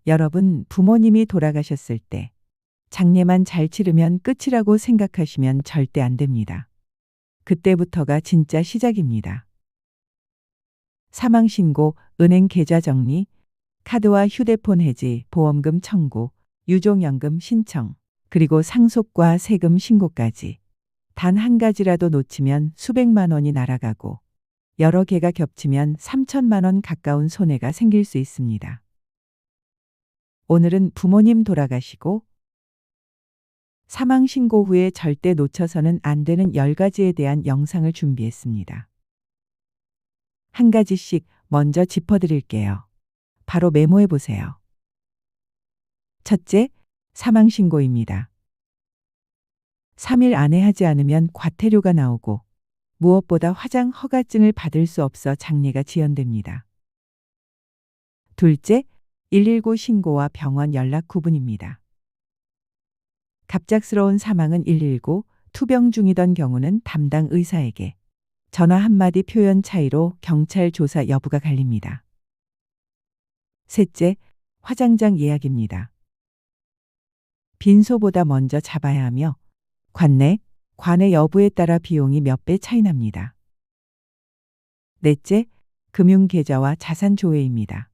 여러분, 부모님이 돌아가셨을 때 장례만 잘 치르면 끝이라고 생각하시면 절대 안 됩니다. 그때부터가 진짜 시작입니다. 사망신고, 은행 계좌 정리, 카드와 휴대폰 해지, 보험금 청구, 유종연금 신청, 그리고 상속과 세금 신고까지. 단 한 가지라도 놓치면 수백만 원이 날아가고 여러 개가 겹치면 3천만 원 가까운 손해가 생길 수 있습니다. 오늘은 부모님 돌아가시고 사망신고 후에 절대 놓쳐서는 안 되는 10가지에 대한 영상을 준비했습니다. 한 가지씩 먼저 짚어드릴게요. 바로 메모해 보세요. 첫째, 사망신고입니다. 3일 안에 하지 않으면 과태료가 나오고 무엇보다 화장 허가증을 받을 수 없어 장례가 지연됩니다. 둘째, 119 신고와 병원 연락 구분입니다. 갑작스러운 사망은 119, 투병 중이던 경우는 담당 의사에게, 전화 한마디 표현 차이로 경찰 조사 여부가 갈립니다. 셋째, 화장장 예약입니다. 빈소보다 먼저 잡아야 하며 관내 여부에 따라 비용이 몇 배 차이 납니다. 넷째, 금융계좌와 자산 조회입니다.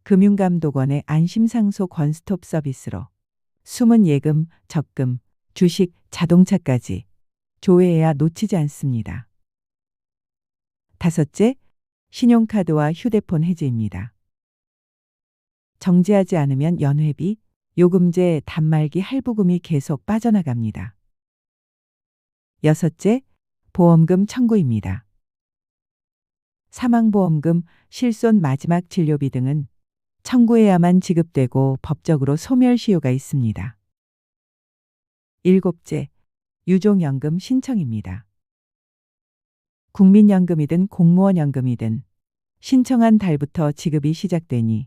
금융감독원의 안심상속 원스톱 서비스로 숨은 예금, 적금, 주식, 자동차까지 조회해야 놓치지 않습니다. 다섯째, 신용카드와 휴대폰 해지입니다. 정지하지 않으면 연회비, 요금제, 단말기 할부금이 계속 빠져나갑니다. 여섯째, 보험금 청구입니다. 사망보험금, 실손 마지막 진료비 등은 청구해야만 지급되고 법적으로 소멸시효가 있습니다. 일곱째, 유종연금 신청입니다. 국민연금이든 공무원연금이든 신청한 달부터 지급이 시작되니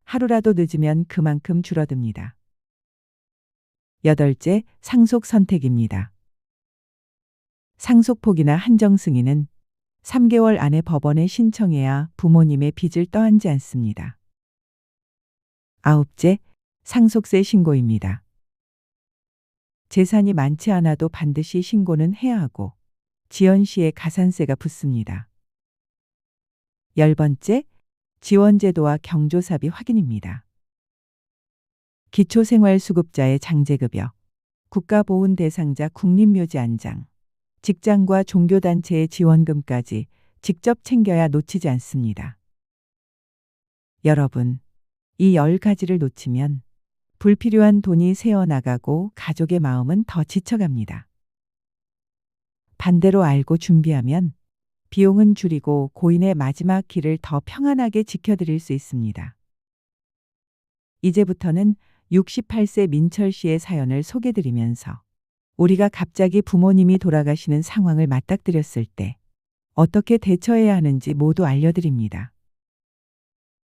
하루라도 늦으면 그만큼 줄어듭니다. 여덟째, 상속 선택입니다. 상속폭이나 한정승인은 3개월 안에 법원에 신청해야 부모님의 빚을 떠안지 않습니다. 아홉째, 상속세 신고입니다. 재산이 많지 않아도 반드시 신고는 해야 하고 지연 시에 가산세가 붙습니다. 10번째, 지원제도와 경조사비 확인입니다. 기초생활수급자의 장제급여, 국가보훈 대상자 국립묘지 안장, 직장과 종교단체의 지원금까지 직접 챙겨야 놓치지 않습니다. 여러분, 이 10가지를 놓치면 불필요한 돈이 새어나가고 가족의 마음은 더 지쳐갑니다. 반대로 알고 준비하면 비용은 줄이고 고인의 마지막 길을 더 평안하게 지켜드릴 수 있습니다. 이제부터는 68세 민철 씨의 사연을 소개드리면서 우리가 갑자기 부모님이 돌아가시는 상황을 맞닥뜨렸을 때 어떻게 대처해야 하는지 모두 알려드립니다.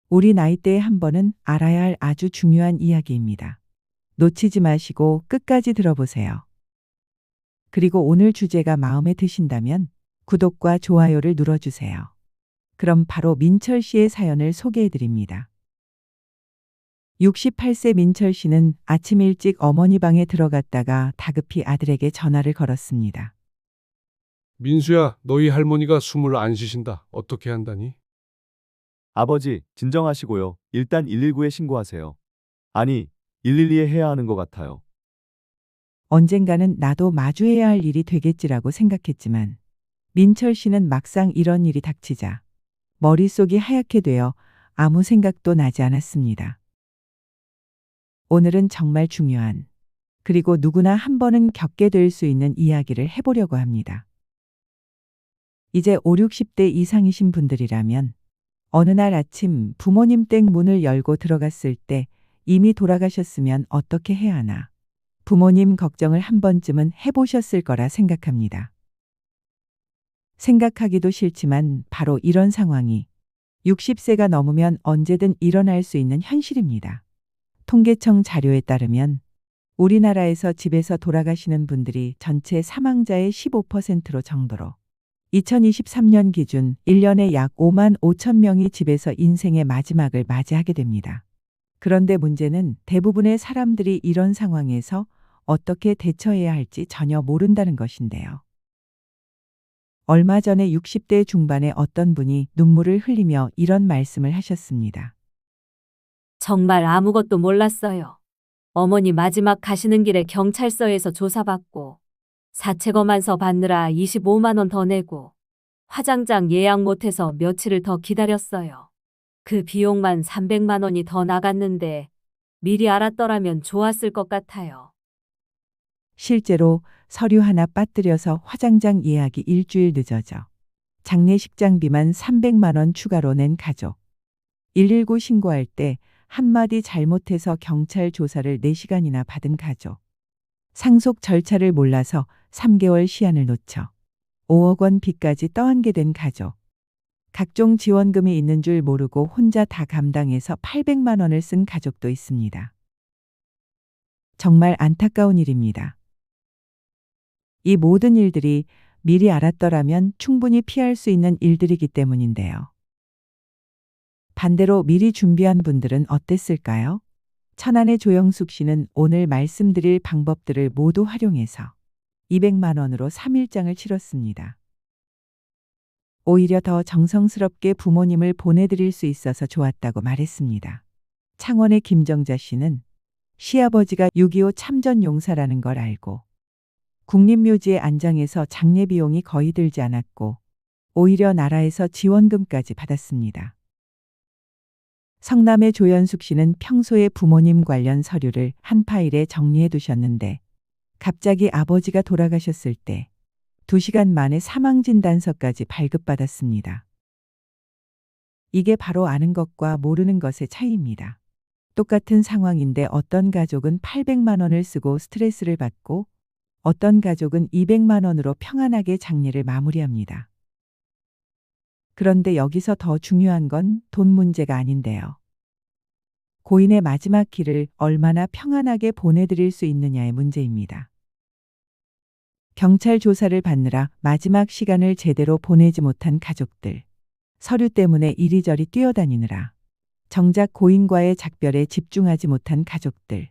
우리 나이대에 한 번은 알아야 할 아주 중요한 이야기입니다. 놓치지 마시고 끝까지 들어보세요. 그리고 오늘 주제가 마음에 드신다면 구독과 좋아요를 눌러주세요. 그럼 바로 민철 씨의 사연을 소개해드립니다. 68세 민철 씨는 아침 일찍 어머니 방에 들어갔다가 다급히 아들에게 전화를 걸었습니다. 민수야, 너희 할머니가 숨을 안 쉬신다. 어떻게 한다니? 아버지, 진정하시고요. 일단 119에 신고하세요. 아니, 112에 해야 하는 것 같아요. 언젠가는 나도 마주해야 할 일이 되겠지라고 생각했지만 민철 씨는 막상 이런 일이 닥치자 머릿속이 하얗게 되어 아무 생각도 나지 않았습니다. 오늘은 정말 중요한, 그리고 누구나 한 번은 겪게 될 수 있는 이야기를 해보려고 합니다. 이제 5, 60대 이상이신 분들이라면 어느 날 아침 부모님 댁 문을 열고 들어갔을 때 이미 돌아가셨으면 어떻게 해야 하나, 부모님 걱정을 한 번쯤은 해보셨을 거라 생각합니다. 생각하기도 싫지만 바로 이런 상황이 60세가 넘으면 언제든 일어날 수 있는 현실입니다. 통계청 자료에 따르면 우리나라에서 집에서 돌아가시는 분들이 전체 사망자의 15% 정도로 2023년 기준 1년에 약 5만 5천 명이 집에서 인생의 마지막을 맞이하게 됩니다. 그런데 문제는 대부분의 사람들이 이런 상황에서 어떻게 대처해야 할지 전혀 모른다는 것인데요. 얼마 전에 60대 중반의 어떤 분이 눈물을 흘리며 이런 말씀을 하셨습니다. 정말 아무것도 몰랐어요. 어머니 마지막 가시는 길에 경찰서에서 조사받고 사체검안서 받느라 25만 원 더 내고 화장장 예약 못해서 며칠을 더 기다렸어요. 그 비용만 300만 원이 더 나갔는데 미리 알았더라면 좋았을 것 같아요. 실제로 서류 하나 빠뜨려서 화장장 예약이 일주일 늦어져 장례식장비만 300만 원 추가로 낸 가족. 119 신고할 때 한마디 잘못해서 경찰 조사를 4시간이나 받은 가족. 상속 절차를 몰라서 3개월 시한을 놓쳐 5억 원 빚까지 떠안게 된 가족. 각종 지원금이 있는 줄 모르고 혼자 다 감당해서 800만 원을 쓴 가족도 있습니다. 정말 안타까운 일입니다. 이 모든 일들이 미리 알았더라면 충분히 피할 수 있는 일들이기 때문인데요. 반대로 미리 준비한 분들은 어땠을까요? 천안의 조영숙 씨는 오늘 말씀드릴 방법들을 모두 활용해서 200만 원으로 3일장을 치렀습니다. 오히려 더 정성스럽게 부모님을 보내드릴 수 있어서 좋았다고 말했습니다. 창원의 김정자 씨는 시아버지가 6.25 참전용사라는 걸 알고 국립묘지에 안장해서 장례 비용이 거의 들지 않았고 오히려 나라에서 지원금까지 받았습니다. 성남의 조연숙 씨는 평소에 부모님 관련 서류를 한 파일에 정리해 두셨는데 갑자기 아버지가 돌아가셨을 때 2시간 만에 사망진단서까지 발급받았습니다. 이게 바로 아는 것과 모르는 것의 차이입니다. 똑같은 상황인데 어떤 가족은 800만 원을 쓰고 스트레스를 받고 어떤 가족은 200만 원으로 평안하게 장례를 마무리합니다. 그런데 여기서 더 중요한 건 돈 문제가 아닌데요. 고인의 마지막 길을 얼마나 평안하게 보내드릴 수 있느냐의 문제입니다. 경찰 조사를 받느라 마지막 시간을 제대로 보내지 못한 가족들. 서류 때문에 이리저리 뛰어다니느라 정작 고인과의 작별에 집중하지 못한 가족들.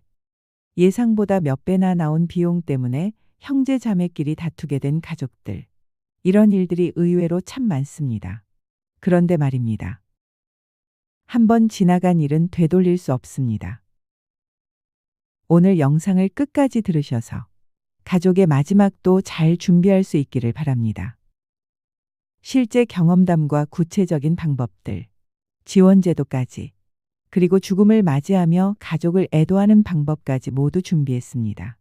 예상보다 몇 배나 나온 비용 때문에 형제 자매끼리 다투게 된 가족들. 이런 일들이 의외로 참 많습니다. 그런데 말입니다. 한번 지나간 일은 되돌릴 수 없습니다. 오늘 영상을 끝까지 들으셔서 가족의 마지막도 잘 준비할 수 있기를 바랍니다. 실제 경험담과 구체적인 방법들, 지원제도까지, 그리고 죽음을 맞이하며 가족을 애도하는 방법까지 모두 준비했습니다.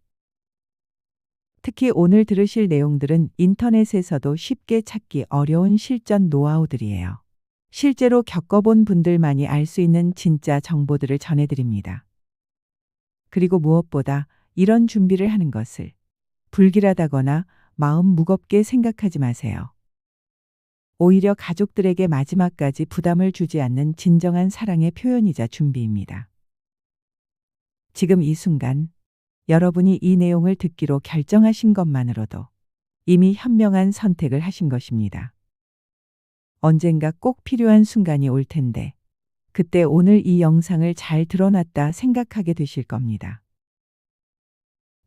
특히 오늘 들으실 내용들은 인터넷에서도 쉽게 찾기 어려운 실전 노하우들이에요. 실제로 겪어본 분들만이 알 수 있는 진짜 정보들을 전해드립니다. 그리고 무엇보다 이런 준비를 하는 것을 불길하다거나 마음 무겁게 생각하지 마세요. 오히려 가족들에게 마지막까지 부담을 주지 않는 진정한 사랑의 표현이자 준비입니다. 지금 이 순간 여러분이 이 내용을 듣기로 결정하신 것만으로도 이미 현명한 선택을 하신 것입니다. 언젠가 꼭 필요한 순간이 올 텐데 그때 오늘 이 영상을 잘 들어놨다 생각하게 되실 겁니다.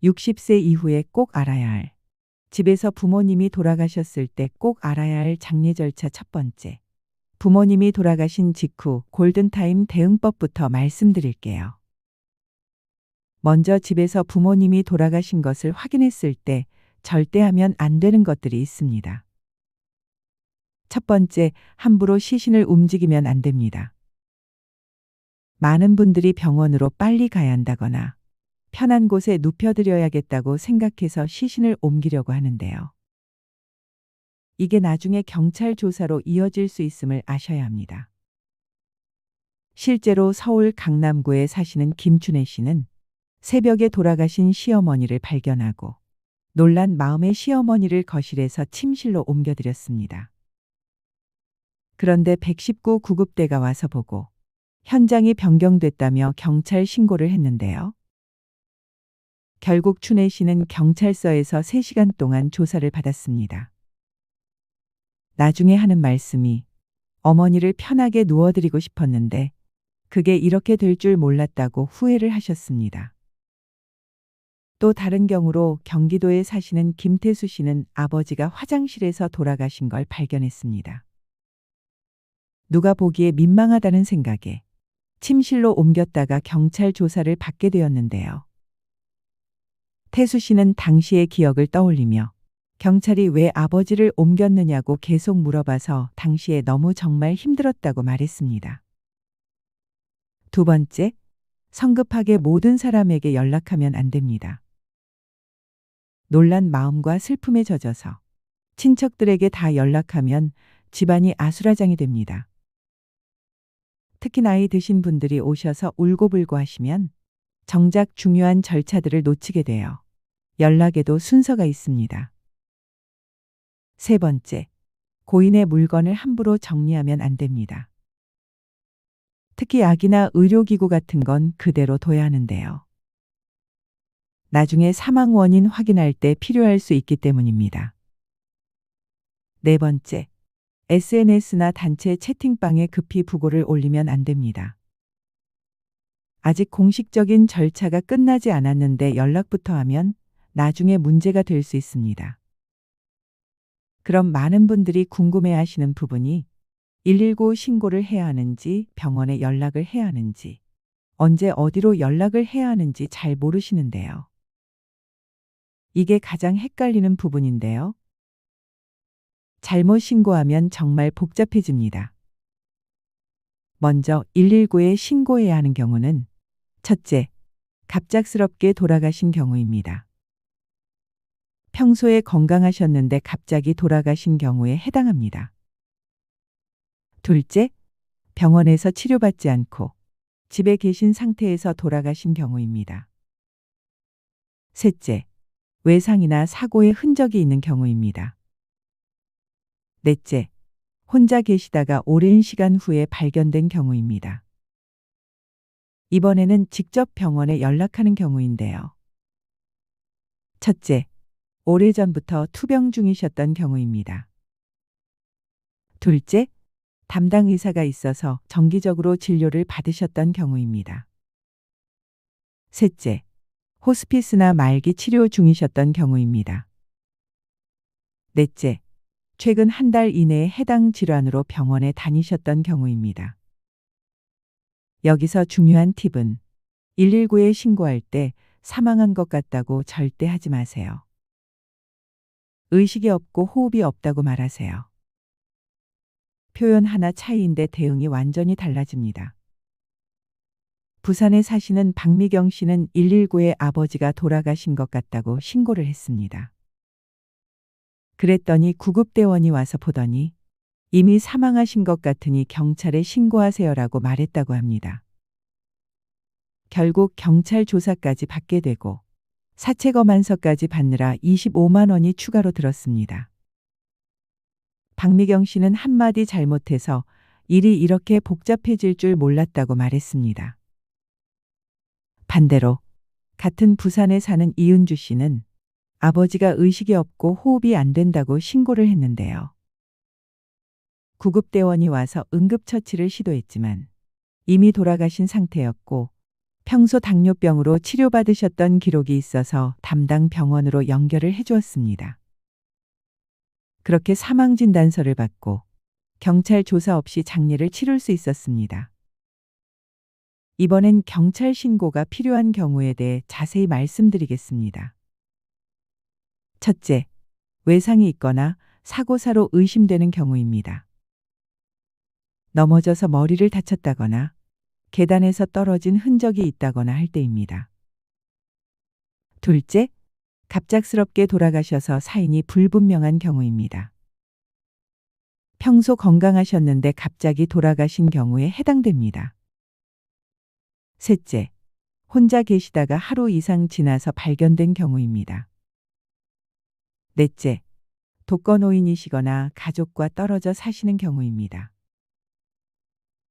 60세 이후에 꼭 알아야 할, 집에서 부모님이 돌아가셨을 때 꼭 알아야 할 장례 절차 첫 번째. 부모님이 돌아가신 직후 골든타임 대응법부터 말씀드릴게요. 먼저 집에서 부모님이 돌아가신 것을 확인했을 때 절대 하면 안 되는 것들이 있습니다. 첫 번째, 함부로 시신을 움직이면 안 됩니다. 많은 분들이 병원으로 빨리 가야 한다거나 편한 곳에 눕혀드려야겠다고 생각해서 시신을 옮기려고 하는데요. 이게 나중에 경찰 조사로 이어질 수 있음을 아셔야 합니다. 실제로 서울 강남구에 사시는 김춘혜 씨는 새벽에 돌아가신 시어머니를 발견하고 놀란 마음에 시어머니를 거실에서 침실로 옮겨드렸습니다. 그런데 119 구급대가 와서 보고 현장이 변경됐다며 경찰 신고를 했는데요. 결국 춘혜 씨는 경찰서에서 3시간 동안 조사를 받았습니다. 나중에 하는 말씀이 어머니를 편하게 누워드리고 싶었는데 그게 이렇게 될 줄 몰랐다고 후회를 하셨습니다. 또 다른 경우로 경기도에 사시는 김태수 씨는 아버지가 화장실에서 돌아가신 걸 발견했습니다. 누가 보기에 민망하다는 생각에 침실로 옮겼다가 경찰 조사를 받게 되었는데요. 태수 씨는 당시의 기억을 떠올리며 경찰이 왜 아버지를 옮겼느냐고 계속 물어봐서 당시에 너무 정말 힘들었다고 말했습니다. 두 번째, 성급하게 모든 사람에게 연락하면 안 됩니다. 놀란 마음과 슬픔에 젖어서 친척들에게 다 연락하면 집안이 아수라장이 됩니다. 특히 나이 드신 분들이 오셔서 울고불고 하시면 정작 중요한 절차들을 놓치게 돼요. 연락에도 순서가 있습니다. 세 번째, 고인의 물건을 함부로 정리하면 안 됩니다. 특히 약이나 의료기구 같은 건 그대로 둬야 하는데요. 나중에 사망 원인 확인할 때 필요할 수 있기 때문입니다. 네 번째, SNS나 단체 채팅방에 급히 부고를 올리면 안 됩니다. 아직 공식적인 절차가 끝나지 않았는데 연락부터 하면 나중에 문제가 될 수 있습니다. 그럼 많은 분들이 궁금해 하시는 부분이 119 신고를 해야 하는지 병원에 연락을 해야 하는지 언제 어디로 연락을 해야 하는지 잘 모르시는데요. 이게 가장 헷갈리는 부분인데요. 잘못 신고하면 정말 복잡해집니다. 먼저 119에 신고해야 하는 경우는 첫째, 갑작스럽게 돌아가신 경우입니다. 평소에 건강하셨는데 갑자기 돌아가신 경우에 해당합니다. 둘째, 병원에서 치료받지 않고 집에 계신 상태에서 돌아가신 경우입니다. 셋째, 외상이나 사고의 흔적이 있는 경우입니다. 넷째, 혼자 계시다가 오랜 시간 후에 발견된 경우입니다. 이번에는 직접 병원에 연락하는 경우인데요. 첫째, 오래전부터 투병 중이셨던 경우입니다. 둘째, 담당 의사가 있어서 정기적으로 진료를 받으셨던 경우입니다. 셋째, 호스피스나 말기 치료 중이셨던 경우입니다. 넷째, 최근 한 달 이내에 해당 질환으로 병원에 다니셨던 경우입니다. 여기서 중요한 팁은 119에 신고할 때 사망한 것 같다고 절대 하지 마세요. 의식이 없고 호흡이 없다고 말하세요. 표현 하나 차이인데 대응이 완전히 달라집니다. 부산에 사시는 박미경 씨는 119에 아버지가 돌아가신 것 같다고 신고를 했습니다. 그랬더니 구급대원이 와서 보더니 이미 사망하신 것 같으니 경찰에 신고하세요라고 말했다고 합니다. 결국 경찰 조사까지 받게 되고 사체 검안서까지 받느라 25만 원이 추가로 들었습니다. 박미경 씨는 한마디 잘못해서 일이 이렇게 복잡해질 줄 몰랐다고 말했습니다. 반대로 같은 부산에 사는 이은주 씨는 아버지가 의식이 없고 호흡이 안 된다고 신고를 했는데요. 구급대원이 와서 응급처치를 시도했지만 이미 돌아가신 상태였고 평소 당뇨병으로 치료받으셨던 기록이 있어서 담당 병원으로 연결을 해주었습니다. 그렇게 사망진단서를 받고 경찰 조사 없이 장례를 치를 수 있었습니다. 이번엔 경찰 신고가 필요한 경우에 대해 자세히 말씀드리겠습니다. 첫째, 외상이 있거나 사고사로 의심되는 경우입니다. 넘어져서 머리를 다쳤다거나 계단에서 떨어진 흔적이 있다거나 할 때입니다. 둘째, 갑작스럽게 돌아가셔서 사인이 불분명한 경우입니다. 평소 건강하셨는데 갑자기 돌아가신 경우에 해당됩니다. 셋째, 혼자 계시다가 하루 이상 지나서 발견된 경우입니다. 넷째, 독거노인이시거나 가족과 떨어져 사시는 경우입니다.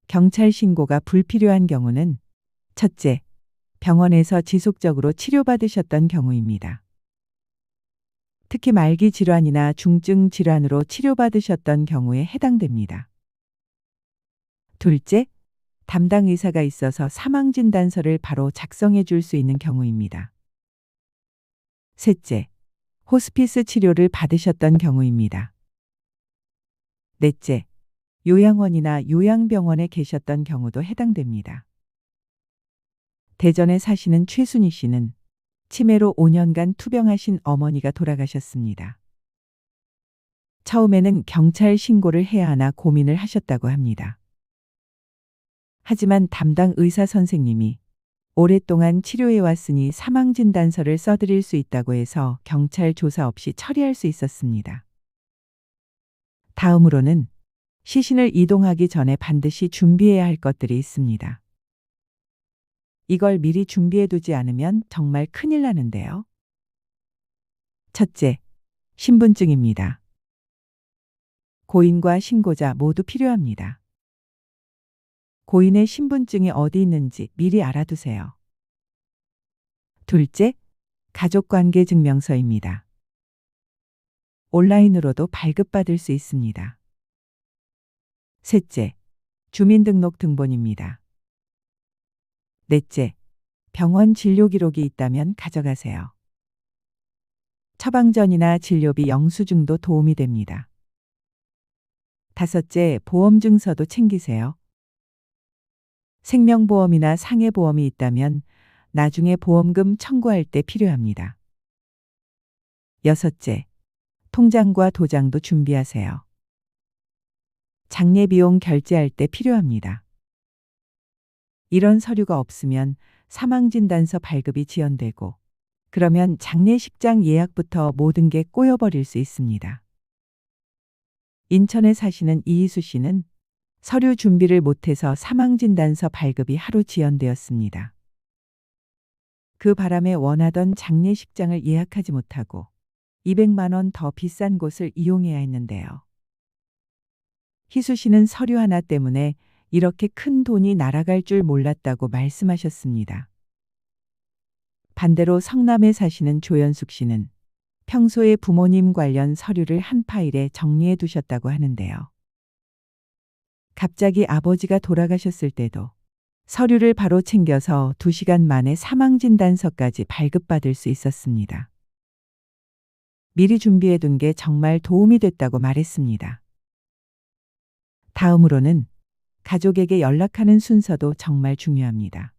경찰 신고가 불필요한 경우는 첫째, 병원에서 지속적으로 치료받으셨던 경우입니다. 특히 말기 질환이나 중증 질환으로 치료받으셨던 경우에 해당됩니다. 둘째, 담당 의사가 있어서 사망진단서를 바로 작성해 줄 수 있는 경우입니다. 셋째, 호스피스 치료를 받으셨던 경우입니다. 넷째, 요양원이나 요양병원에 계셨던 경우도 해당됩니다. 대전에 사시는 최순희 씨는 치매로 5년간 투병하신 어머니가 돌아가셨습니다. 처음에는 경찰 신고를 해야 하나 고민을 하셨다고 합니다. 하지만 담당 의사 선생님이 오랫동안 치료해 왔으니 사망진단서를 써드릴 수 있다고 해서 경찰 조사 없이 처리할 수 있었습니다. 다음으로는 시신을 이동하기 전에 반드시 준비해야 할 것들이 있습니다. 이걸 미리 준비해 두지 않으면 정말 큰일 나는데요. 첫째, 신분증입니다. 고인과 신고자 모두 필요합니다. 고인의 신분증이 어디 있는지 미리 알아두세요. 둘째, 가족관계증명서입니다. 온라인으로도 발급받을 수 있습니다. 셋째, 주민등록 등본입니다. 넷째, 병원 진료 기록이 있다면 가져가세요. 처방전이나 진료비 영수증도 도움이 됩니다. 다섯째, 보험증서도 챙기세요. 생명보험이나 상해보험이 있다면 나중에 보험금 청구할 때 필요합니다. 여섯째, 통장과 도장도 준비하세요. 장례 비용 결제할 때 필요합니다. 이런 서류가 없으면 사망진단서 발급이 지연되고 그러면 장례식장 예약부터 모든 게 꼬여버릴 수 있습니다. 인천에 사시는 이희수 씨는 서류 준비를 못해서 사망진단서 발급이 하루 지연되었습니다. 그 바람에 원하던 장례식장을 예약하지 못하고 200만 원 더 비싼 곳을 이용해야 했는데요. 희수 씨는 서류 하나 때문에 이렇게 큰 돈이 날아갈 줄 몰랐다고 말씀하셨습니다. 반대로 성남에 사시는 조연숙 씨는 평소에 부모님 관련 서류를 한 파일에 정리해 두셨다고 하는데요. 갑자기 아버지가 돌아가셨을 때도 서류를 바로 챙겨서 2시간 만에 사망진단서까지 발급받을 수 있었습니다. 미리 준비해 둔 게 정말 도움이 됐다고 말했습니다. 다음으로는 가족에게 연락하는 순서도 정말 중요합니다.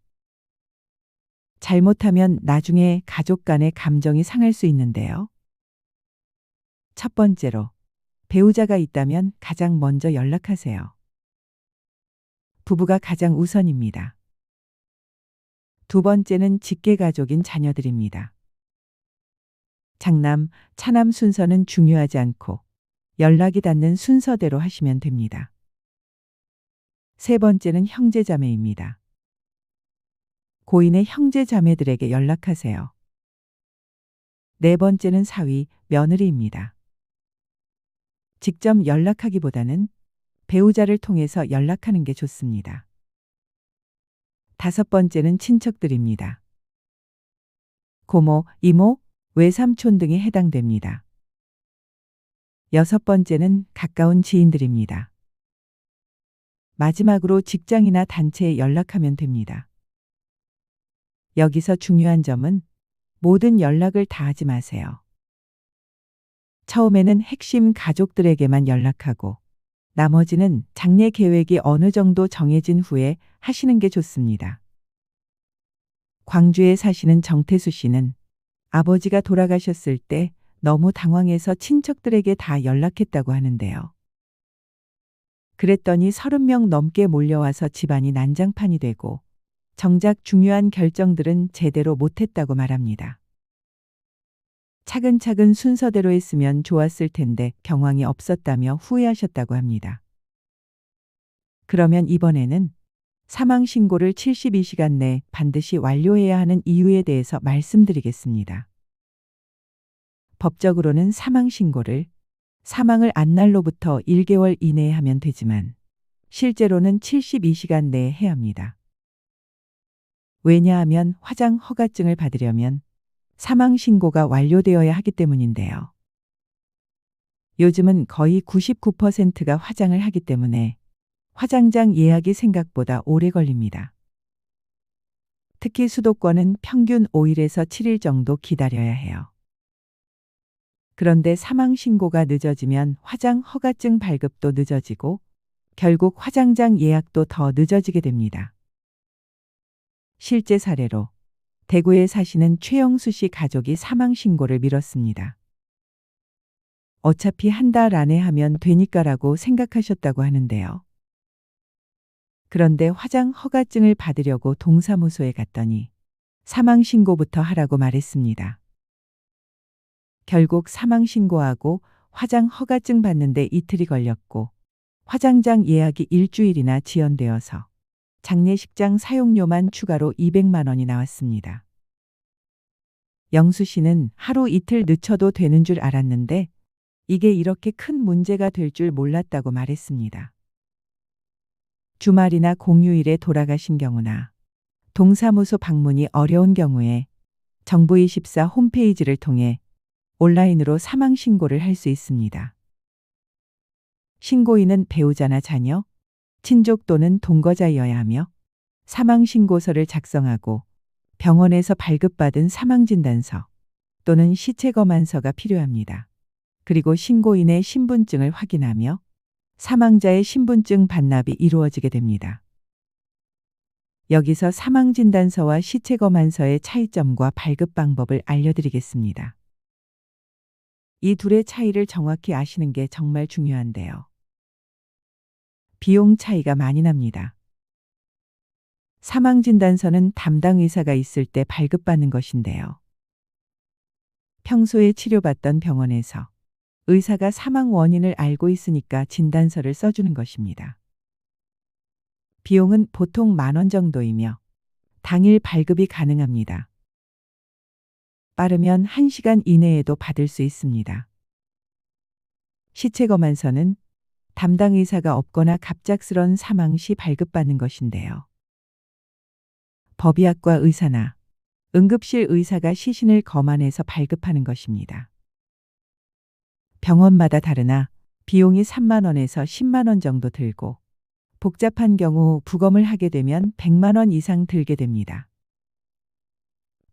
잘못하면 나중에 가족 간의 감정이 상할 수 있는데요. 첫 번째로, 배우자가 있다면 가장 먼저 연락하세요. 부부가 가장 우선입니다. 두 번째는 직계가족인 자녀들입니다. 장남, 차남 순서는 중요하지 않고 연락이 닿는 순서대로 하시면 됩니다. 세 번째는 형제자매입니다. 고인의 형제자매들에게 연락하세요. 네 번째는 사위, 며느리입니다. 직접 연락하기보다는 배우자를 통해서 연락하는 게 좋습니다. 다섯 번째는 친척들입니다. 고모, 이모, 외삼촌 등이 해당됩니다. 여섯 번째는 가까운 지인들입니다. 마지막으로 직장이나 단체에 연락하면 됩니다. 여기서 중요한 점은 모든 연락을 다 하지 마세요. 처음에는 핵심 가족들에게만 연락하고 나머지는 장례 계획이 어느 정도 정해진 후에 하시는 게 좋습니다. 광주에 사시는 정태수 씨는 아버지가 돌아가셨을 때 너무 당황해서 친척들에게 다 연락했다고 하는데요. 그랬더니 30명 넘게 몰려와서 집안이 난장판이 되고 정작 중요한 결정들은 제대로 못했다고 말합니다. 차근차근 순서대로 했으면 좋았을 텐데 경황이 없었다며 후회하셨다고 합니다. 그러면 이번에는 사망신고를 72시간 내 반드시 완료해야 하는 이유에 대해서 말씀드리겠습니다. 법적으로는 사망신고를 사망을 안 날로부터 1개월 이내에 하면 되지만 실제로는 72시간 내에 해야 합니다. 왜냐하면 화장 허가증을 받으려면 사망신고가 완료되어야 하기 때문인데요. 요즘은 거의 99%가 화장을 하기 때문에 화장장 예약이 생각보다 오래 걸립니다. 특히 수도권은 평균 5일에서 7일 정도 기다려야 해요. 그런데 사망 신고가 늦어지면 화장 허가증 발급도 늦어지고 결국 화장장 예약도 더 늦어지게 됩니다. 실제 사례로 대구에 사시는 최영수 씨 가족이 사망 신고를 미뤘습니다. 어차피 한 달 안에 하면 되니까라고 생각하셨다고 하는데요. 그런데 화장 허가증을 받으려고 동사무소에 갔더니 사망 신고부터 하라고 말했습니다. 결국 사망 신고하고 화장 허가증 받는데 이틀이 걸렸고 화장장 예약이 일주일이나 지연되어서 장례식장 사용료만 추가로 200만 원이 나왔습니다. 영수 씨는 하루 이틀 늦춰도 되는 줄 알았는데 이게 이렇게 큰 문제가 될 줄 몰랐다고 말했습니다. 주말이나 공휴일에 돌아가신 경우나 동사무소 방문이 어려운 경우에 정부24 홈페이지를 통해 온라인으로 사망 신고를 할 수 있습니다. 신고인은 배우자나 자녀, 친족 또는 동거자여야 하며 사망 신고서를 작성하고 병원에서 발급받은 사망진단서 또는 시체검안서가 필요합니다. 그리고 신고인의 신분증을 확인하며 사망자의 신분증 반납이 이루어지게 됩니다. 여기서 사망진단서와 시체검안서의 차이점과 발급 방법을 알려드리겠습니다. 이 둘의 차이를 정확히 아시는 게 정말 중요한데요. 비용 차이가 많이 납니다. 사망진단서는 담당 의사가 있을 때 발급받는 것인데요. 평소에 치료받던 병원에서 의사가 사망 원인을 알고 있으니까 진단서를 써주는 것입니다. 비용은 보통 10,000원 정도이며 당일 발급이 가능합니다. 빠르면 1시간 이내에도 받을 수 있습니다. 시체검안서는 담당 의사가 없거나 갑작스런 사망 시 발급받는 것인데요. 법의학과 의사나 응급실 의사가 시신을 검안해서 발급하는 것입니다. 병원마다 다르나 비용이 3만 원에서 10만 원 정도 들고 복잡한 경우 부검을 하게 되면 100만 원 이상 들게 됩니다.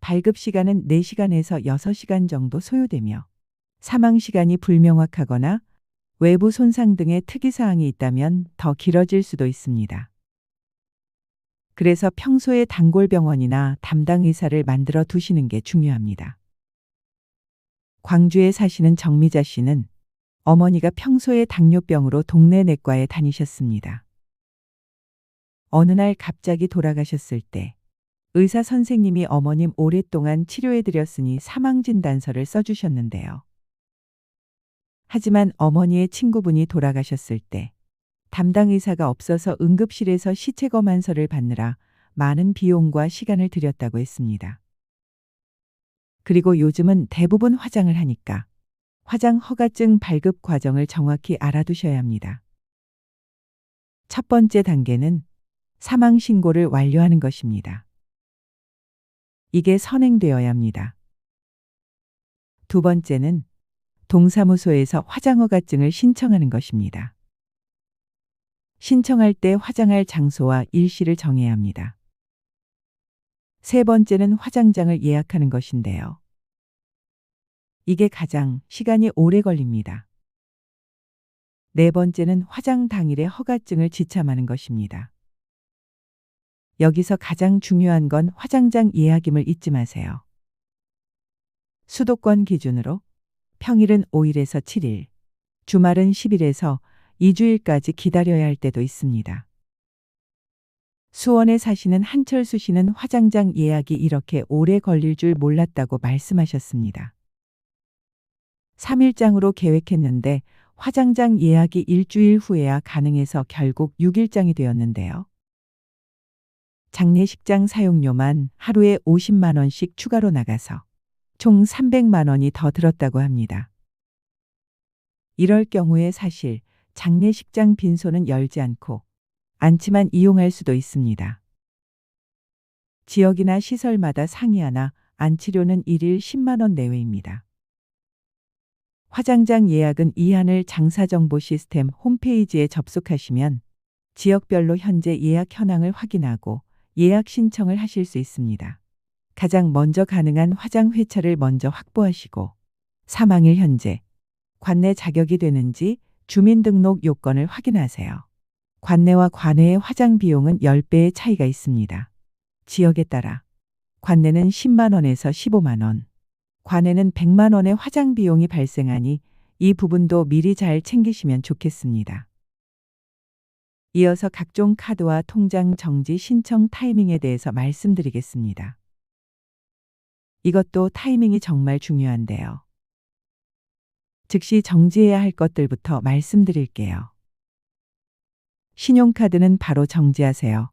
발급 시간은 4시간에서 6시간 정도 소요되며 사망 시간이 불명확하거나 외부 손상 등의 특이사항이 있다면 더 길어질 수도 있습니다. 그래서 평소에 단골병원이나 담당 의사를 만들어 두시는 게 중요합니다. 광주에 사시는 정미자 씨는 어머니가 평소에 당뇨병으로 동네 내과에 다니셨습니다. 어느 날 갑자기 돌아가셨을 때 의사 선생님이 어머님 오랫동안 치료해드렸으니 사망진단서를 써주셨는데요. 하지만 어머니의 친구분이 돌아가셨을 때 담당 의사가 없어서 응급실에서 시체검안서를 받느라 많은 비용과 시간을 들였다고 했습니다. 그리고 요즘은 대부분 화장을 하니까 화장 허가증 발급 과정을 정확히 알아두셔야 합니다. 첫 번째 단계는 사망 신고를 완료하는 것입니다. 이게 선행되어야 합니다. 두 번째는 동사무소에서 화장허가증을 신청하는 것입니다. 신청할 때 화장할 장소와 일시를 정해야 합니다. 세 번째는 화장장을 예약하는 것인데요. 이게 가장 시간이 오래 걸립니다. 네 번째는 화장 당일에 허가증을 지참하는 것입니다. 여기서 가장 중요한 건 화장장 예약임을 잊지 마세요. 수도권 기준으로 평일은 5일에서 7일, 주말은 10일에서 2주일까지 기다려야 할 때도 있습니다. 수원에 사시는 한철수 씨는 화장장 예약이 이렇게 오래 걸릴 줄 몰랐다고 말씀하셨습니다. 3일장으로 계획했는데 화장장 예약이 일주일 후에야 가능해서 결국 6일장이 되었는데요. 장례식장 사용료만 하루에 50만 원씩 추가로 나가서 총 300만 원이 더 들었다고 합니다. 이럴 경우에 사실 장례식장 빈소는 열지 않지만 이용할 수도 있습니다. 지역이나 시설마다 상이하나 안치료는 1일 10만 원 내외입니다. 화장장 예약은 이하늘 장사정보 시스템 홈페이지에 접속하시면 지역별로 현재 예약 현황을 확인하고 예약 신청을 하실 수 있습니다. 가장 먼저 가능한 화장 회차를 먼저 확보하시고 사망일 현재 관내 자격이 되는지 주민등록 요건을 확인하세요. 관내와 관외의 화장 비용은 10배의 차이가 있습니다. 지역에 따라 관내는 10만 원에서 15만 원, 관외는 100만 원의 화장 비용이 발생하니 이 부분도 미리 잘 챙기시면 좋겠습니다. 이어서 각종 카드와 통장 정지 신청 타이밍에 대해서 말씀드리겠습니다. 이것도 타이밍이 정말 중요한데요. 즉시 정지해야 할 것들부터 말씀드릴게요. 신용카드는 바로 정지하세요.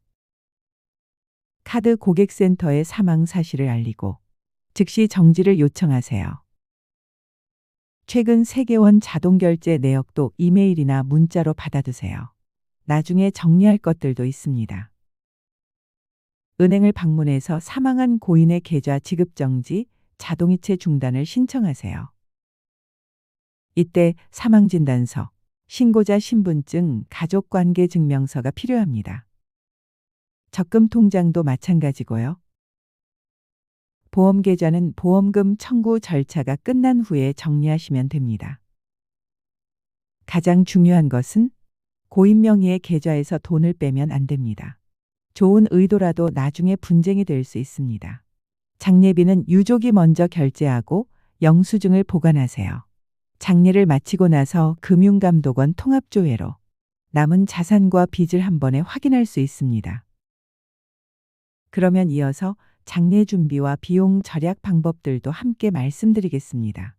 카드 고객센터에 사망 사실을 알리고 즉시 정지를 요청하세요. 최근 세계원 자동결제 내역도 이메일이나 문자로 받아두세요. 나중에 정리할 것들도 있습니다. 은행을 방문해서 사망한 고인의 계좌 지급정지, 자동이체 중단을 신청하세요. 이때 사망진단서, 신고자 신분증, 가족관계증명서가 필요합니다. 적금통장도 마찬가지고요. 보험계좌는 보험금 청구 절차가 끝난 후에 정리하시면 됩니다. 가장 중요한 것은 고인 명의의 계좌에서 돈을 빼면 안 됩니다. 좋은 의도라도 나중에 분쟁이 될 수 있습니다. 장례비는 유족이 먼저 결제하고 영수증을 보관하세요. 장례를 마치고 나서 금융감독원 통합조회로 남은 자산과 빚을 한 번에 확인할 수 있습니다. 그러면 이어서 장례 준비와 비용 절약 방법들도 함께 말씀드리겠습니다.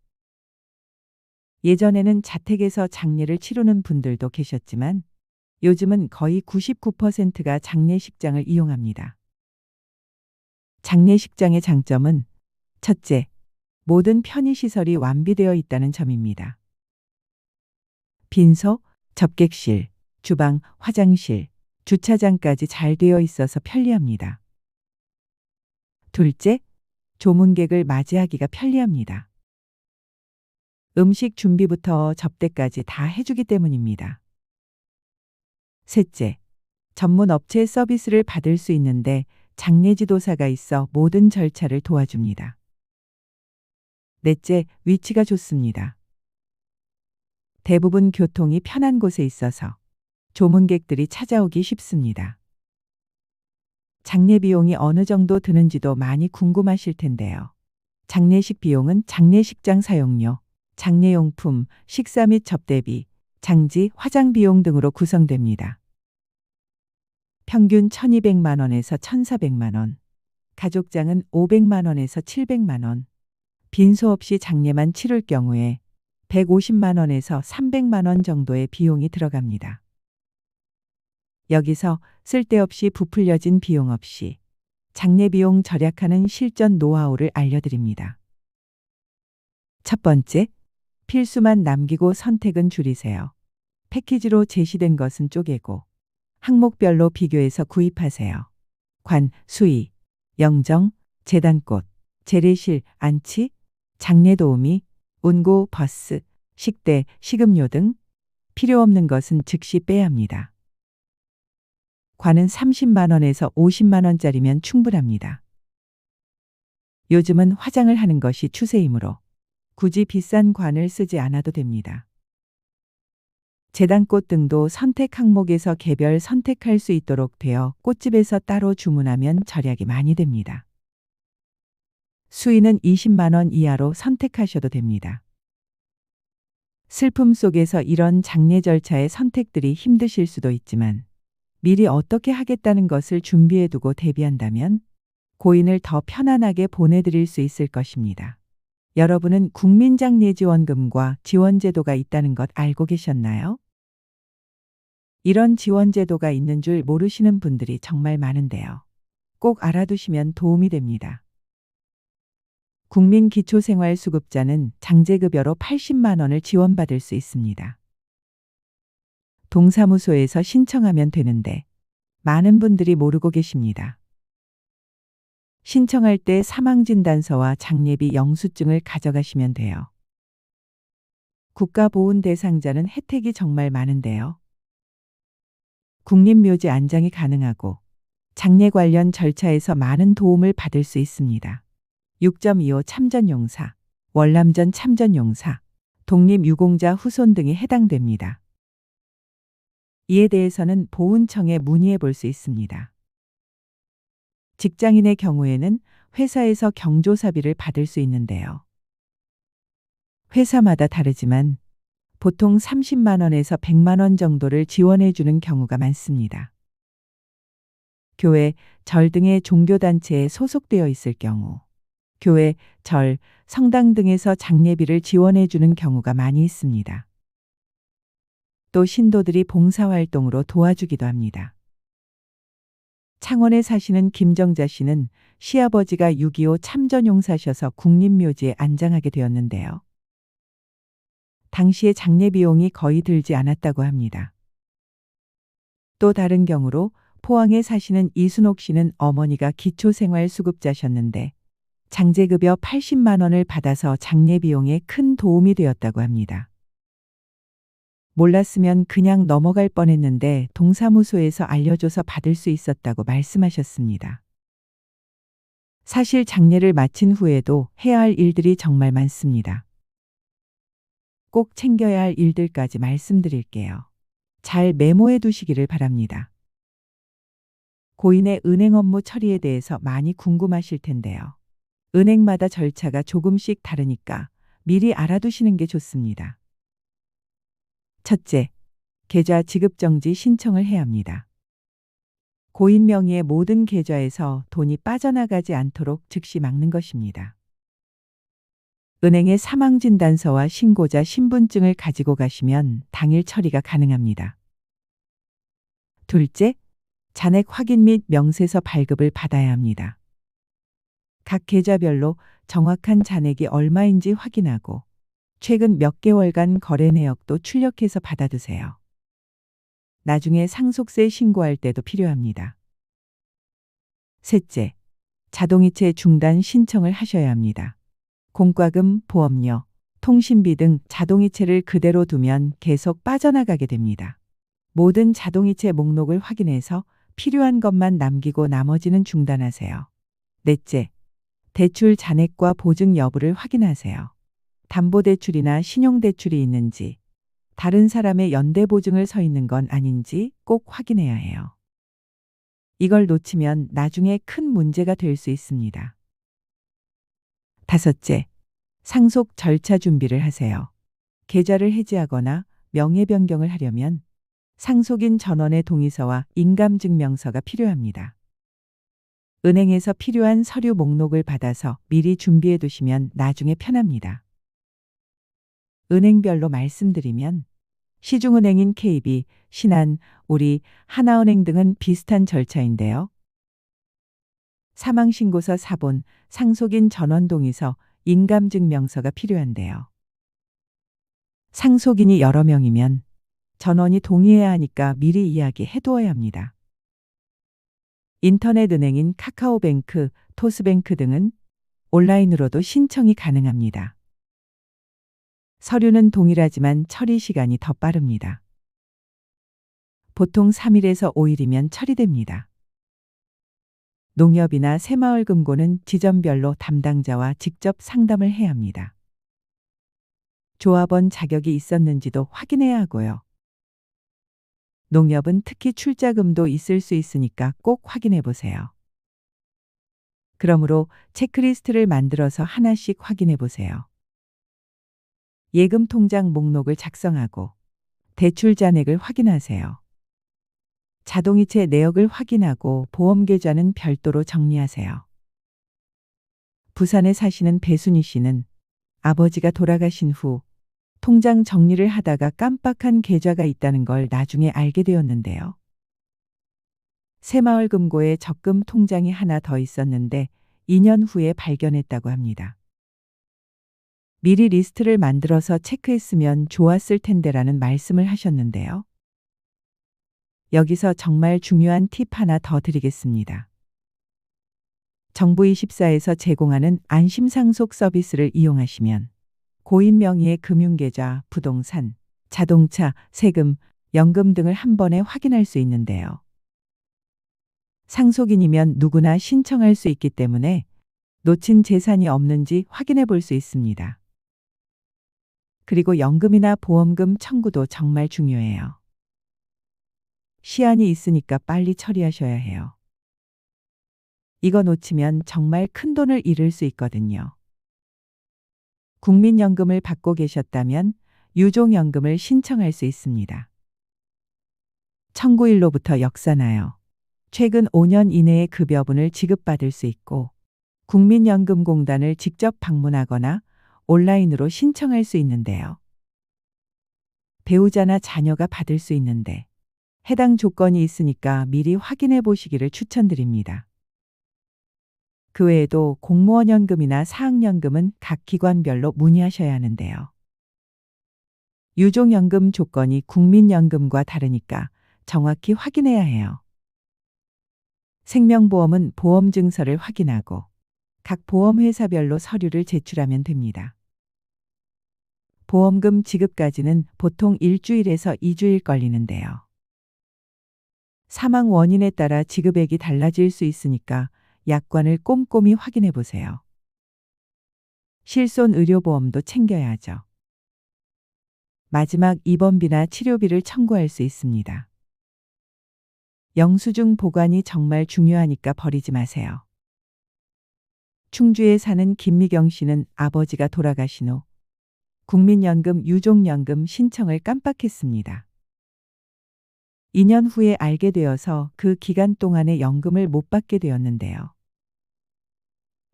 예전에는 자택에서 장례를 치르는 분들도 계셨지만 요즘은 거의 99%가 장례식장을 이용합니다. 장례식장의 장점은 첫째, 모든 편의시설이 완비되어 있다는 점입니다. 빈소, 접객실, 주방, 화장실, 주차장까지 잘 되어 있어서 편리합니다. 둘째, 조문객을 맞이하기가 편리합니다. 음식 준비부터 접대까지 다 해주기 때문입니다. 셋째, 전문 업체 서비스를 받을 수 있는데 장례지도사가 있어 모든 절차를 도와줍니다. 넷째, 위치가 좋습니다. 대부분 교통이 편한 곳에 있어서 조문객들이 찾아오기 쉽습니다. 장례 비용이 어느 정도 드는지도 많이 궁금하실 텐데요. 장례식 비용은 장례식장 사용료, 장례용품, 식사 및 접대비, 장지, 화장 비용 등으로 구성됩니다. 평균 1,200만 원에서 1,400만 원, 가족장은 500만 원에서 700만 원, 빈소 없이 장례만 치를 경우에 150만 원에서 300만 원 정도의 비용이 들어갑니다. 여기서 쓸데없이 부풀려진 비용 없이 장례 비용 절약하는 실전 노하우를 알려드립니다. 첫 번째, 필수만 남기고 선택은 줄이세요. 패키지로 제시된 것은 쪼개고 항목별로 비교해서 구입하세요. 관, 수의, 영정, 제단꽃, 재래실, 안치, 장례 도우미, 운구, 버스, 식대, 식음료 등 필요 없는 것은 즉시 빼야 합니다. 관은 30만 원에서 50만 원짜리면 충분합니다. 요즘은 화장을 하는 것이 추세이므로 굳이 비싼 관을 쓰지 않아도 됩니다. 제단꽃 등도 선택 항목에서 개별 선택할 수 있도록 되어 꽃집에서 따로 주문하면 절약이 많이 됩니다. 수의는 20만 원 이하로 선택하셔도 됩니다. 슬픔 속에서 이런 장례 절차의 선택들이 힘드실 수도 있지만 미리 어떻게 하겠다는 것을 준비해두고 대비한다면 고인을 더 편안하게 보내드릴 수 있을 것입니다. 여러분은 국민장례지원금과 지원제도가 있다는 것 알고 계셨나요? 이런 지원제도가 있는 줄 모르시는 분들이 정말 많은데요. 꼭 알아두시면 도움이 됩니다. 국민기초생활수급자는 장제급여로 80만 원을 지원받을 수 있습니다. 동사무소에서 신청하면 되는데 많은 분들이 모르고 계십니다. 신청할 때 사망진단서와 장례비 영수증을 가져가시면 돼요. 국가보훈 대상자는 혜택이 정말 많은데요. 국립묘지 안장이 가능하고 장례 관련 절차에서 많은 도움을 받을 수 있습니다. 6.25 참전용사, 월남전 참전용사, 독립유공자 후손 등이 해당됩니다. 이에 대해서는 보훈청에 문의해 볼 수 있습니다. 직장인의 경우에는 회사에서 경조사비를 받을 수 있는데요. 회사마다 다르지만 보통 30만 원에서 100만 원 정도를 지원해 주는 경우가 많습니다. 교회, 절 등의 종교단체에 소속되어 있을 경우, 교회, 절, 성당 등에서 장례비를 지원해 주는 경우가 많이 있습니다. 또 신도들이 봉사활동으로 도와주기도 합니다. 창원에 사시는 김정자 씨는 시아버지가 6.25 참전용사셔서 국립묘지에 안장하게 되었는데요. 당시에 장례 비용이 거의 들지 않았다고 합니다. 또 다른 경우로 포항에 사시는 이순옥 씨는 어머니가 기초생활수급자셨는데 장제급여 80만 원을 받아서 장례 비용에 큰 도움이 되었다고 합니다. 몰랐으면 그냥 넘어갈 뻔했는데 동사무소에서 알려줘서 받을 수 있었다고 말씀하셨습니다. 사실 장례를 마친 후에도 해야 할 일들이 정말 많습니다. 꼭 챙겨야 할 일들까지 말씀드릴게요. 잘 메모해 두시기를 바랍니다. 고인의 은행 업무 처리에 대해서 많이 궁금하실 텐데요. 은행마다 절차가 조금씩 다르니까 미리 알아두시는 게 좋습니다. 첫째, 계좌 지급정지 신청을 해야 합니다. 고인 명의의 모든 계좌에서 돈이 빠져나가지 않도록 즉시 막는 것입니다. 은행에 사망진단서와 신고자 신분증을 가지고 가시면 당일 처리가 가능합니다. 둘째, 잔액 확인 및 명세서 발급을 받아야 합니다. 각 계좌별로 정확한 잔액이 얼마인지 확인하고 최근 몇 개월간 거래 내역도 출력해서 받아두세요. 나중에 상속세 신고할 때도 필요합니다. 셋째, 자동이체 중단 신청을 하셔야 합니다. 공과금, 보험료, 통신비 등 자동이체를 그대로 두면 계속 빠져나가게 됩니다. 모든 자동이체 목록을 확인해서 필요한 것만 남기고 나머지는 중단하세요. 넷째, 대출 잔액과 보증 여부를 확인하세요. 담보대출이나 신용대출이 있는지, 다른 사람의 연대보증을 서 있는 건 아닌지 꼭 확인해야 해요. 이걸 놓치면 나중에 큰 문제가 될 수 있습니다. 다섯째, 상속 절차 준비를 하세요. 계좌를 해지하거나 명의 변경을 하려면 상속인 전원의 동의서와 인감증명서가 필요합니다. 은행에서 필요한 서류 목록을 받아서 미리 준비해 두시면 나중에 편합니다. 은행별로 말씀드리면 시중은행인 KB, 신한, 우리, 하나은행 등은 비슷한 절차인데요. 사망신고서 사본, 상속인 전원 동의서, 인감증명서가 필요한데요. 상속인이 여러 명이면 전원이 동의해야 하니까 미리 이야기해 두어야 합니다. 인터넷 은행인 카카오뱅크, 토스뱅크 등은 온라인으로도 신청이 가능합니다. 서류는 동일하지만 처리 시간이 더 빠릅니다. 보통 3일에서 5일이면 처리됩니다. 농협이나 새마을금고는 지점별로 담당자와 직접 상담을 해야 합니다. 조합원 자격이 있었는지도 확인해야 하고요. 농협은 특히 출자금도 있을 수 있으니까 꼭 확인해 보세요. 그러므로 체크리스트를 만들어서 하나씩 확인해 보세요. 예금 통장 목록을 작성하고 대출 잔액을 확인하세요. 자동이체 내역을 확인하고 보험 계좌는 별도로 정리하세요. 부산에 사시는 배순희 씨는 아버지가 돌아가신 후 통장 정리를 하다가 깜빡한 계좌가 있다는 걸 나중에 알게 되었는데요. 새마을금고에 적금 통장이 하나 더 있었는데 2년 후에 발견했다고 합니다. 미리 리스트를 만들어서 체크했으면 좋았을 텐데라는 말씀을 하셨는데요. 여기서 정말 중요한 팁 하나 더 드리겠습니다. 정부24에서 제공하는 안심상속 서비스를 이용하시면 고인 명의의 금융계좌, 부동산, 자동차, 세금, 연금 등을 한 번에 확인할 수 있는데요. 상속인이면 누구나 신청할 수 있기 때문에 놓친 재산이 없는지 확인해 볼 수 있습니다. 그리고 연금이나 보험금 청구도 정말 중요해요. 시한이 있으니까 빨리 처리하셔야 해요. 이거 놓치면 정말 큰 돈을 잃을 수 있거든요. 국민연금을 받고 계셨다면 유종연금을 신청할 수 있습니다. 청구일로부터 역사나요. 최근 5년 이내에 급여분을 지급받을 수 있고 국민연금공단을 직접 방문하거나 온라인으로 신청할 수 있는데요. 배우자나 자녀가 받을 수 있는데 해당 조건이 있으니까 미리 확인해 보시기를 추천드립니다. 그 외에도 공무원연금이나 사학연금은 각 기관별로 문의하셔야 하는데요. 유종연금 조건이 국민연금과 다르니까 정확히 확인해야 해요. 생명보험은 보험증서를 확인하고 각 보험회사별로 서류를 제출하면 됩니다. 보험금 지급까지는 보통 일주일에서 2주일 걸리는데요. 사망 원인에 따라 지급액이 달라질 수 있으니까 약관을 꼼꼼히 확인해 보세요. 실손 의료보험도 챙겨야죠. 마지막 입원비나 치료비를 청구할 수 있습니다. 영수증 보관이 정말 중요하니까 버리지 마세요. 충주에 사는 김미경 씨는 아버지가 돌아가신 후 국민연금 유종연금 신청을 깜빡했습니다. 2년 후에 알게 되어서 그 기간 동안에 연금을 못 받게 되었는데요.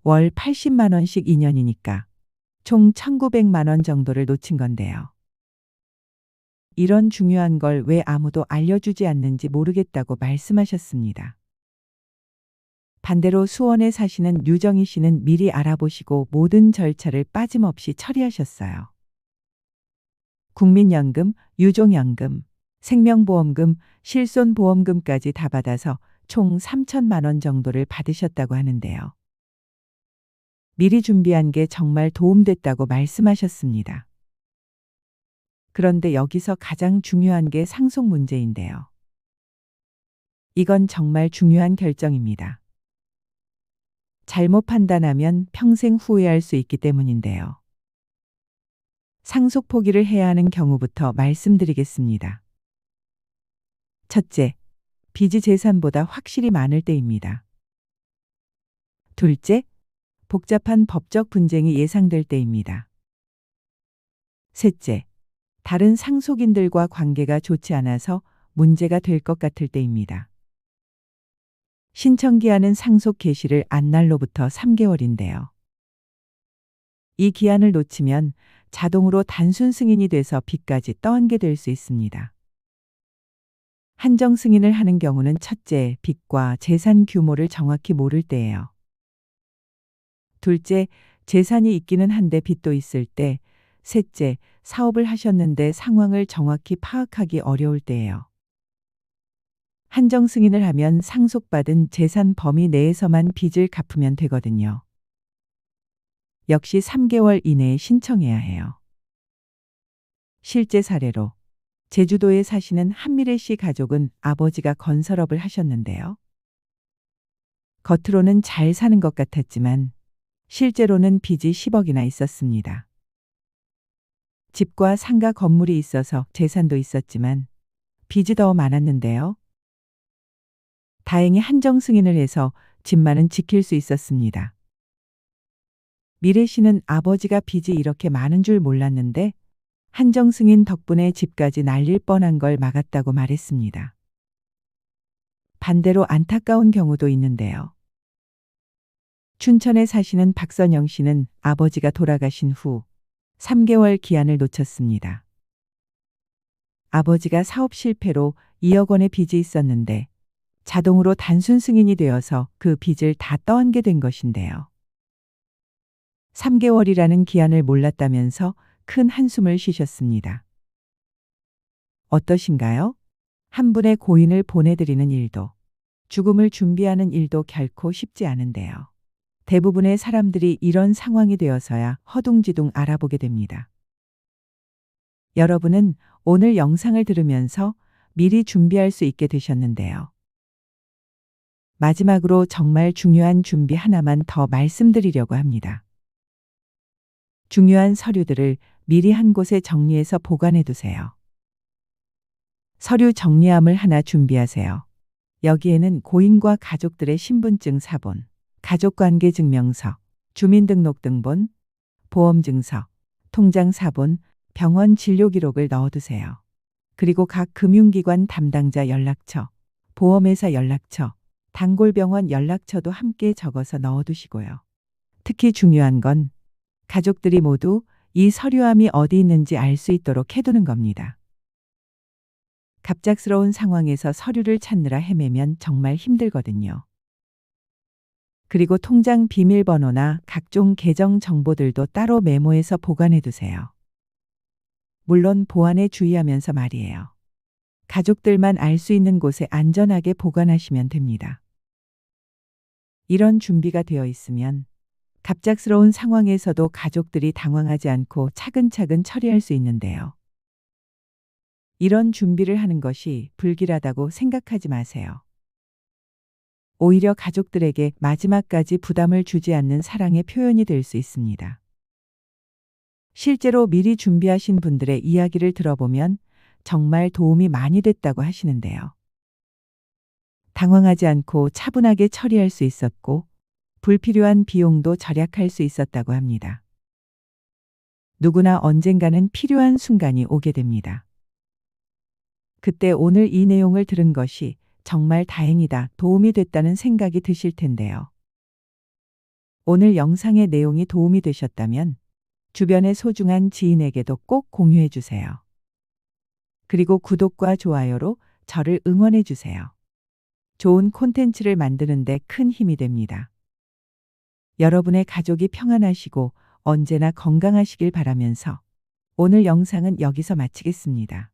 월 80만 원씩 2년이니까 총 1,900만 원 정도를 놓친 건데요. 이런 중요한 걸 왜 아무도 알려주지 않는지 모르겠다고 말씀하셨습니다. 반대로 수원에 사시는 유정희 씨는 미리 알아보시고 모든 절차를 빠짐없이 처리하셨어요. 국민연금, 유종연금, 생명보험금, 실손보험금까지 다 받아서 총 3천만 원 정도를 받으셨다고 하는데요. 미리 준비한 게 정말 도움됐다고 말씀하셨습니다. 그런데 여기서 가장 중요한 게 상속 문제인데요. 이건 정말 중요한 결정입니다. 잘못 판단하면 평생 후회할 수 있기 때문인데요. 상속 포기를 해야 하는 경우부터 말씀드리겠습니다. 첫째, 빚이 재산보다 확실히 많을 때입니다. 둘째, 복잡한 법적 분쟁이 예상될 때입니다. 셋째, 다른 상속인들과 관계가 좋지 않아서 문제가 될 것 같을 때입니다. 신청기한은 상속 개시를 안 날로부터 3개월인데요. 이 기한을 놓치면 자동으로 단순 승인이 돼서 빚까지 떠안게 될 수 있습니다. 한정 승인을 하는 경우는 첫째, 빚과 재산 규모를 정확히 모를 때예요. 둘째, 재산이 있기는 한데 빚도 있을 때. 셋째, 사업을 하셨는데 상황을 정확히 파악하기 어려울 때예요. 한정 승인을 하면 상속받은 재산 범위 내에서만 빚을 갚으면 되거든요. 역시 3개월 이내에 신청해야 해요. 실제 사례로 제주도에 사시는 한미래 씨 가족은 아버지가 건설업을 하셨는데요. 겉으로는 잘 사는 것 같았지만 실제로는 빚이 10억이나 있었습니다. 집과 상가 건물이 있어서 재산도 있었지만 빚이 더 많았는데요. 다행히 한정 승인을 해서 집만은 지킬 수 있었습니다. 미래 씨는 아버지가 빚이 이렇게 많은 줄 몰랐는데 한정 승인 덕분에 집까지 날릴 뻔한 걸 막았다고 말했습니다. 반대로 안타까운 경우도 있는데요. 춘천에 사시는 박선영 씨는 아버지가 돌아가신 후 3개월 기한을 놓쳤습니다. 아버지가 사업 실패로 2억 원의 빚이 있었는데 자동으로 단순 승인이 되어서 그 빚을 다 떠안게 된 것인데요. 3개월이라는 기한을 몰랐다면서 큰 한숨을 쉬셨습니다. 어떠신가요? 한 분의 고인을 보내드리는 일도, 죽음을 준비하는 일도 결코 쉽지 않은데요. 대부분의 사람들이 이런 상황이 되어서야 허둥지둥 알아보게 됩니다. 여러분은 오늘 영상을 들으면서 미리 준비할 수 있게 되셨는데요. 마지막으로 정말 중요한 준비 하나만 더 말씀드리려고 합니다. 중요한 서류들을 미리 한 곳에 정리해서 보관해 두세요. 서류 정리함을 하나 준비하세요. 여기에는 고인과 가족들의 신분증 사본, 가족관계증명서, 주민등록등본, 보험증서, 통장 사본, 병원 진료 기록을 넣어두세요. 그리고 각 금융기관 담당자 연락처, 보험회사 연락처, 단골병원 연락처도 함께 적어서 넣어두시고요. 특히 중요한 건 가족들이 모두 이 서류함이 어디 있는지 알 수 있도록 해두는 겁니다. 갑작스러운 상황에서 서류를 찾느라 헤매면 정말 힘들거든요. 그리고 통장 비밀번호나 각종 계정 정보들도 따로 메모해서 보관해 두세요. 물론 보안에 주의하면서 말이에요. 가족들만 알 수 있는 곳에 안전하게 보관하시면 됩니다. 이런 준비가 되어 있으면 갑작스러운 상황에서도 가족들이 당황하지 않고 차근차근 처리할 수 있는데요. 이런 준비를 하는 것이 불길하다고 생각하지 마세요. 오히려 가족들에게 마지막까지 부담을 주지 않는 사랑의 표현이 될 수 있습니다. 실제로 미리 준비하신 분들의 이야기를 들어보면 정말 도움이 많이 됐다고 하시는데요. 당황하지 않고 차분하게 처리할 수 있었고 불필요한 비용도 절약할 수 있었다고 합니다. 누구나 언젠가는 필요한 순간이 오게 됩니다. 그때 오늘 이 내용을 들은 것이 정말 다행이다, 도움이 됐다는 생각이 드실 텐데요. 오늘 영상의 내용이 도움이 되셨다면 주변의 소중한 지인에게도 꼭 공유해 주세요. 그리고 구독과 좋아요로 저를 응원해 주세요. 좋은 콘텐츠를 만드는 데 큰 힘이 됩니다. 여러분의 가족이 평안하시고 언제나 건강하시길 바라면서 오늘 영상은 여기서 마치겠습니다.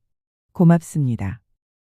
고맙습니다.